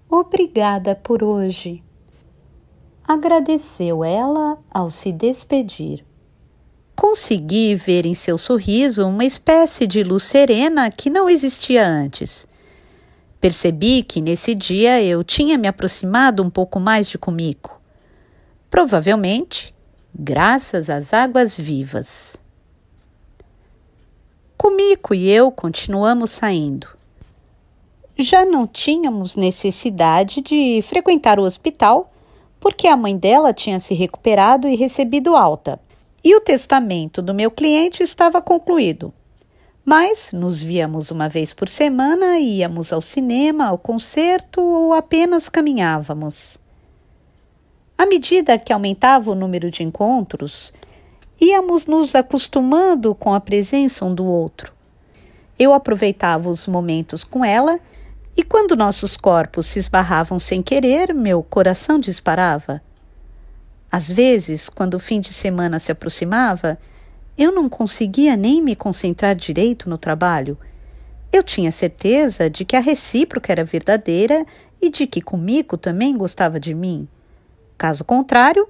Obrigada por hoje, agradeceu ela ao se despedir. Consegui ver em seu sorriso uma espécie de luz serena que não existia antes. Percebi que nesse dia eu tinha me aproximado um pouco mais de Kumiko. Provavelmente, graças às águas vivas. Kumiko e eu continuamos saindo. Já não tínhamos necessidade de frequentar o hospital, porque a mãe dela tinha se recuperado e recebido alta, e o testamento do meu cliente estava concluído. Mas nos víamos uma vez por semana e íamos ao cinema, ao concerto ou apenas caminhávamos. À medida que aumentava o número de encontros, íamos nos acostumando com a presença um do outro. Eu aproveitava os momentos com ela e quando nossos corpos se esbarravam sem querer, meu coração disparava. Às vezes, quando o fim de semana se aproximava, eu não conseguia nem me concentrar direito no trabalho. Eu tinha certeza de que a recíproca era verdadeira e de que Kumiko também gostava de mim. Caso contrário,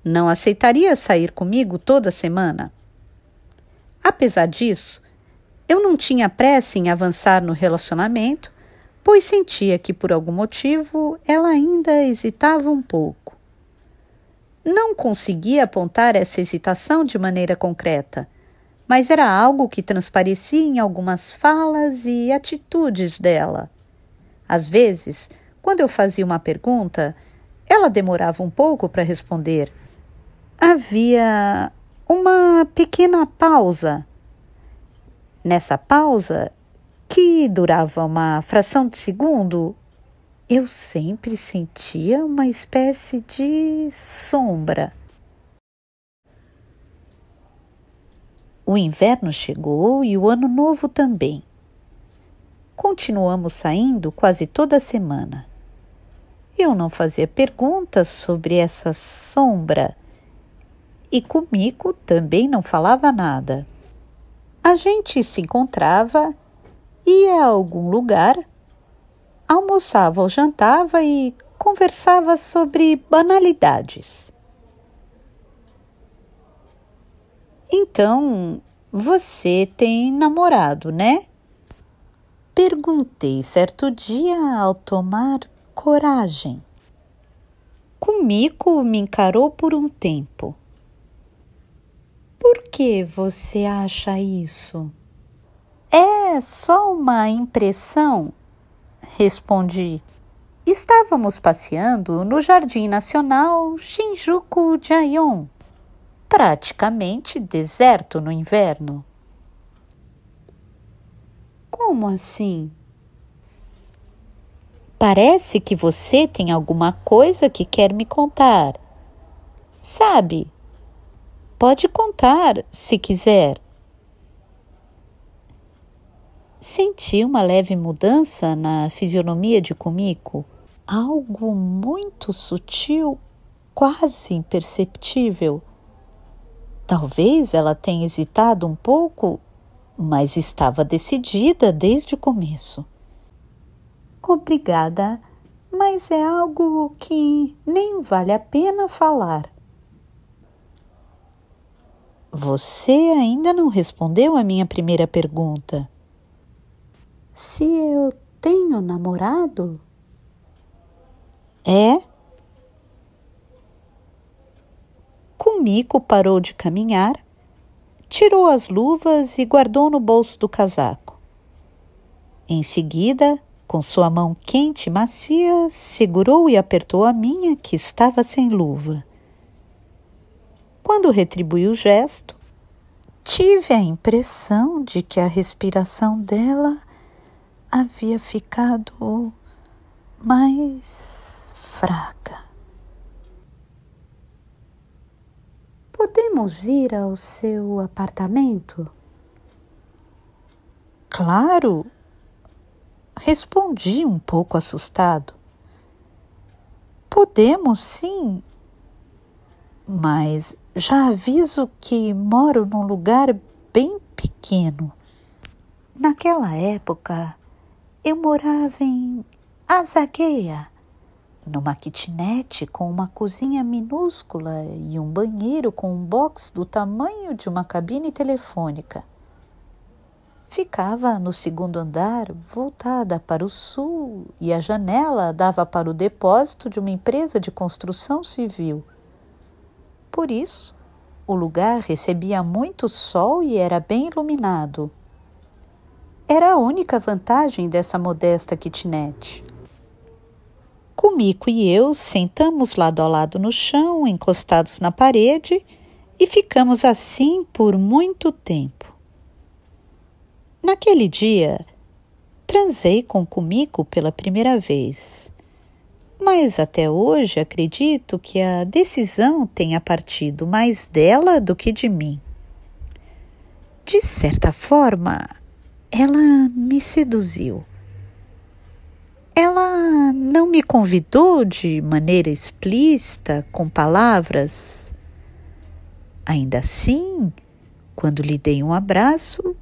não aceitaria sair comigo toda semana. Apesar disso, eu não tinha pressa em avançar no relacionamento, pois sentia que por algum motivo ela ainda hesitava um pouco. Não conseguia apontar essa hesitação de maneira concreta, mas era algo que transparecia em algumas falas e atitudes dela. Às vezes, quando eu fazia uma pergunta, ela demorava um pouco para responder. Havia uma pequena pausa. Nessa pausa, que durava uma fração de segundo, eu sempre sentia uma espécie de sombra. O inverno chegou e o ano novo também. Continuamos saindo quase toda semana. Eu não fazia perguntas sobre essa sombra e Kumiko também não falava nada. A gente se encontrava, ia a algum lugar, almoçava ou jantava e conversava sobre banalidades. Então, você tem namorado, né? Perguntei certo dia ao tomar coragem. Kumiko me encarou por um tempo. Por que você acha isso? É só uma impressão, respondi. Estávamos passeando no Jardim Nacional Shinjuku-Jaeon, praticamente deserto no inverno. Como assim? Parece que você tem alguma coisa que quer me contar. Sabe? Pode contar, se quiser. Senti uma leve mudança na fisionomia de Kumiko, algo muito sutil, quase imperceptível. Talvez ela tenha hesitado um pouco, mas estava decidida desde o começo. Obrigada, mas é algo que nem vale a pena falar. Você ainda não respondeu a minha primeira pergunta. Se eu tenho namorado? É? Kumiko parou de caminhar, tirou as luvas e guardou no bolso do casaco. Em seguida, com sua mão quente e macia, segurou e apertou a minha, que estava sem luva. Quando retribuí o gesto, tive a impressão de que a respiração dela havia ficado mais fraca. Podemos ir ao seu apartamento? Claro, respondi um pouco assustado. Podemos, sim. mas já aviso que moro num lugar bem pequeno. Naquela época, eu morava em Azagueia, numa kitnet com uma cozinha minúscula e um banheiro com um box do tamanho de uma cabine telefônica. Ficava no segundo andar, voltada para o sul, e a janela dava para o depósito de uma empresa de construção civil. Por isso, o lugar recebia muito sol e era bem iluminado. Era a única vantagem dessa modesta kitnet. Kumiko e eu sentamos lado a lado no chão, encostados na parede, e ficamos assim por muito tempo. Naquele dia, transei com Kumiko pela primeira vez, mas até hoje acredito que a decisão tenha partido mais dela do que de mim. De certa forma, ela me seduziu. Ela não me convidou de maneira explícita, com palavras. Ainda assim, quando lhe dei um abraço,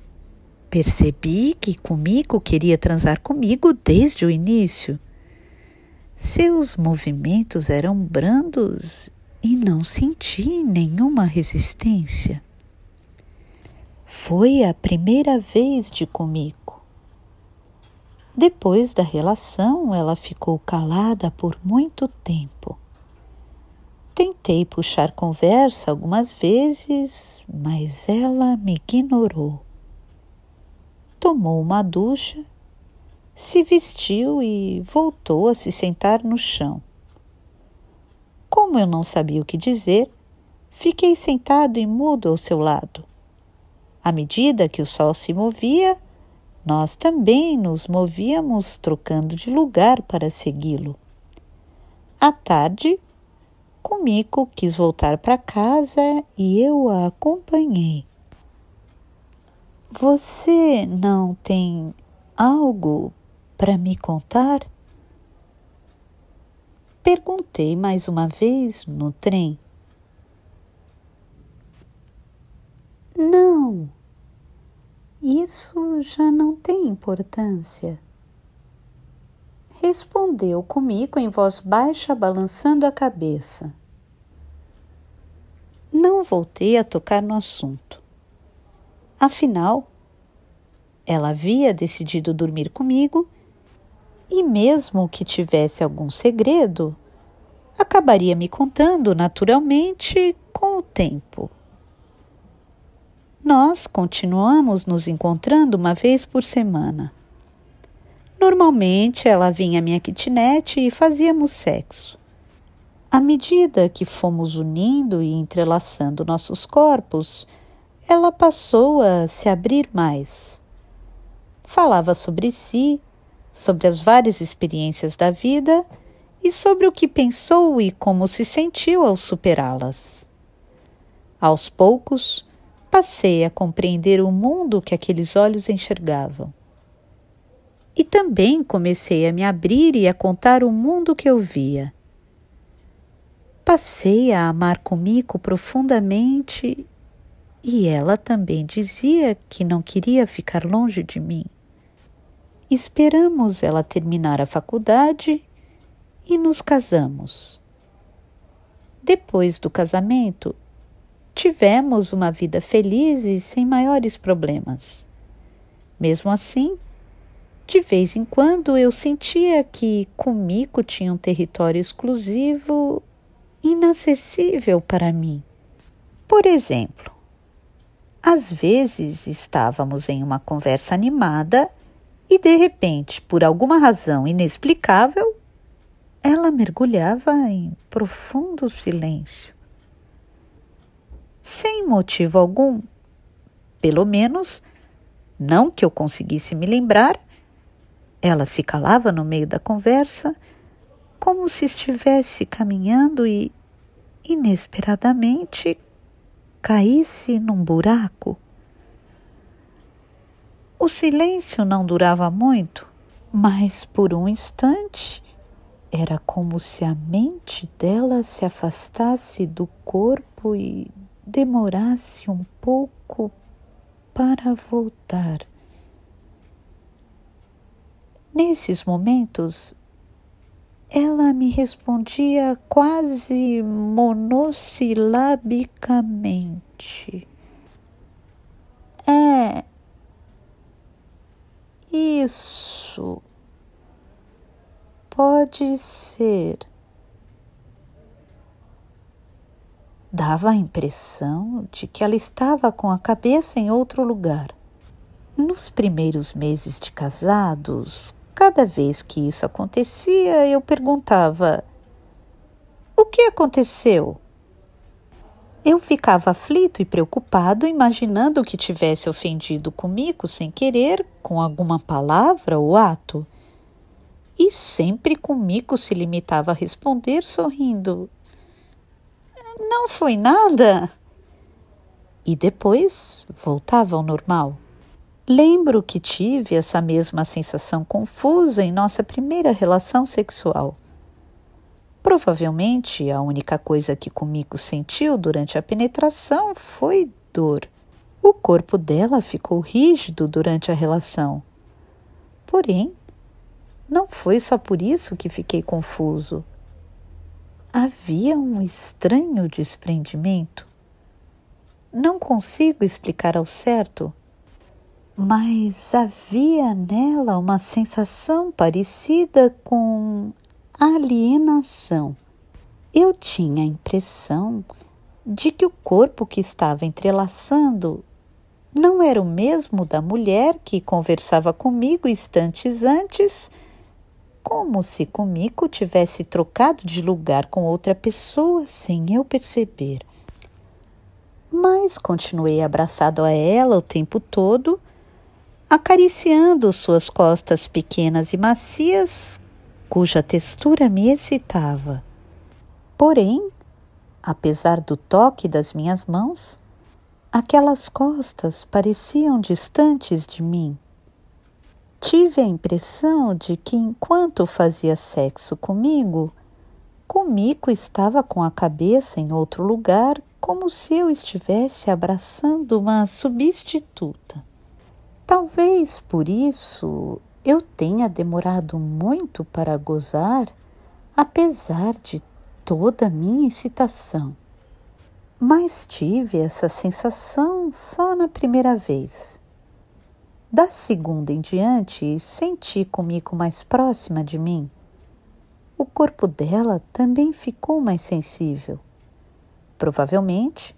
percebi que Kumiko queria transar comigo desde o início. Seus movimentos eram brandos e não senti nenhuma resistência. Foi a primeira vez de Kumiko. Depois da relação, ela ficou calada por muito tempo. Tentei puxar conversa algumas vezes, mas ela me ignorou. Tomou uma ducha, se vestiu e voltou a se sentar no chão. Como eu não sabia o que dizer, fiquei sentado e mudo ao seu lado. À medida que o sol se movia, nós também nos movíamos, trocando de lugar para segui-lo. À tarde, Kumiko quis voltar para casa e eu a acompanhei. Você não tem algo para me contar? Perguntei mais uma vez no trem. Não, isso já não tem importância. Respondeu Kumiko em voz baixa, balançando a cabeça. Não voltei a tocar no assunto. Afinal, ela havia decidido dormir comigo e mesmo que tivesse algum segredo, acabaria me contando naturalmente com o tempo. Nós continuamos nos encontrando uma vez por semana. Normalmente ela vinha à minha kitnet e fazíamos sexo. À medida que fomos unindo e entrelaçando nossos corpos, ela passou a se abrir mais. Falava sobre si, sobre as várias experiências da vida e sobre o que pensou e como se sentiu ao superá-las. Aos poucos, passei a compreender o mundo que aqueles olhos enxergavam. E também comecei a me abrir e a contar o mundo que eu via. Passei a amar Kumiko profundamente e ela também dizia que não queria ficar longe de mim. Esperamos ela terminar a faculdade e nos casamos. Depois do casamento, tivemos uma vida feliz e sem maiores problemas. Mesmo assim, de vez em quando eu sentia que Kumiko tinha um território exclusivo, inacessível para mim. Por exemplo, às vezes estávamos em uma conversa animada e, de repente, por alguma razão inexplicável, ela mergulhava em profundo silêncio. Sem motivo algum, pelo menos, não que eu conseguisse me lembrar, ela se calava no meio da conversa, como se estivesse caminhando e, inesperadamente, caísse num buraco. O silêncio não durava muito, mas por um instante Era como se a mente dela se afastasse do corpo e demorasse um pouco para voltar. Nesses momentos, ela me respondia quase monossilabicamente. É, isso. Pode ser. Dava a impressão de que ela estava com a cabeça em outro lugar. Nos primeiros meses de casados, cada vez que isso acontecia, eu perguntava: o que aconteceu? Eu ficava aflito e preocupado, imaginando que tivesse ofendido comigo sem querer, com alguma palavra ou ato. E sempre comigo se limitava a responder sorrindo: não foi nada. E depois voltava ao normal. Lembro que tive essa mesma sensação confusa em nossa primeira relação sexual. Provavelmente a única coisa que comigo sentiu durante a penetração foi dor. O corpo dela ficou rígido durante a relação. Porém, não foi só por isso que fiquei confuso. Havia um estranho desprendimento. Não consigo explicar ao certo, mas havia nela uma sensação parecida com alienação. Eu tinha a impressão de que o corpo que estava entrelaçando não era o mesmo da mulher que conversava comigo instantes antes, como se comigo tivesse trocado de lugar com outra pessoa sem eu perceber. Mas continuei abraçado a ela o tempo todo, acariciando suas costas pequenas e macias, cuja textura me excitava. Porém, apesar do toque das minhas mãos, aquelas costas pareciam distantes de mim. Tive a impressão de que enquanto fazia sexo comigo estava com a cabeça em outro lugar, como se eu estivesse abraçando uma substituta. Talvez por isso eu tenha demorado muito para gozar, apesar de toda a minha excitação. Mas tive essa sensação só na primeira vez. Da segunda em diante, senti comigo mais próxima de mim. O corpo dela também ficou mais sensível. Provavelmente,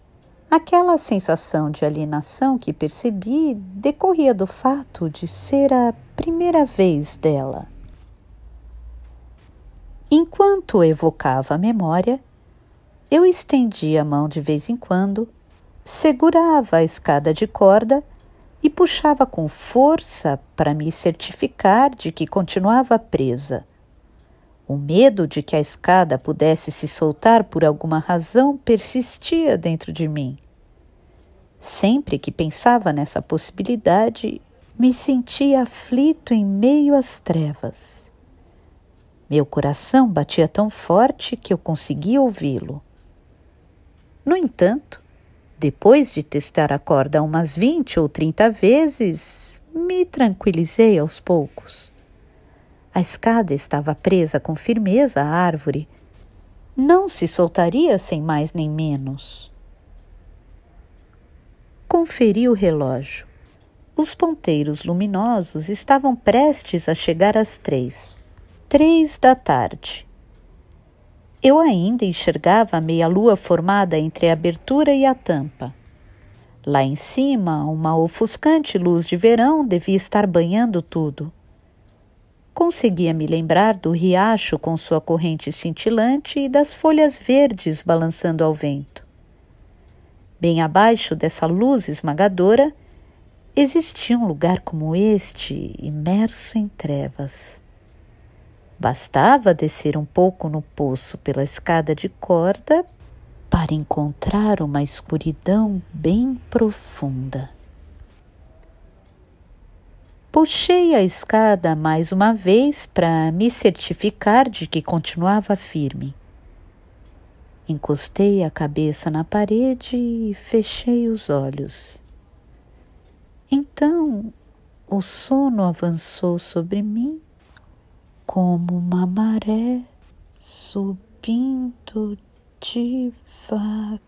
aquela sensação de alienação que percebi decorria do fato de ser a primeira vez dela. Enquanto evocava a memória, eu estendia a mão de vez em quando, segurava a escada de corda e puxava com força para me certificar de que continuava presa. O medo de que a escada pudesse se soltar por alguma razão persistia dentro de mim. Sempre que pensava nessa possibilidade, me sentia aflito em meio às trevas. Meu coração batia tão forte que eu conseguia ouvi-lo. No entanto, depois de testar a corda umas 20 ou 30 vezes, me tranquilizei aos poucos. A escada estava presa com firmeza à árvore. Não se soltaria sem mais nem menos. Conferi o relógio. Os ponteiros luminosos estavam prestes a chegar às 3. 3 da tarde. Eu ainda enxergava a meia-lua formada entre a abertura e a tampa. Lá em cima, uma ofuscante luz de verão devia estar banhando tudo. Conseguia me lembrar do riacho com sua corrente cintilante e das folhas verdes balançando ao vento. Bem abaixo dessa luz esmagadora, existia um lugar como este, imerso em trevas. Bastava descer um pouco no poço pela escada de corda para encontrar uma escuridão bem profunda. Puxei a escada mais uma vez para me certificar de que continuava firme. Encostei a cabeça na parede e fechei os olhos. Então, o sono avançou sobre mim como uma maré subindo devagar.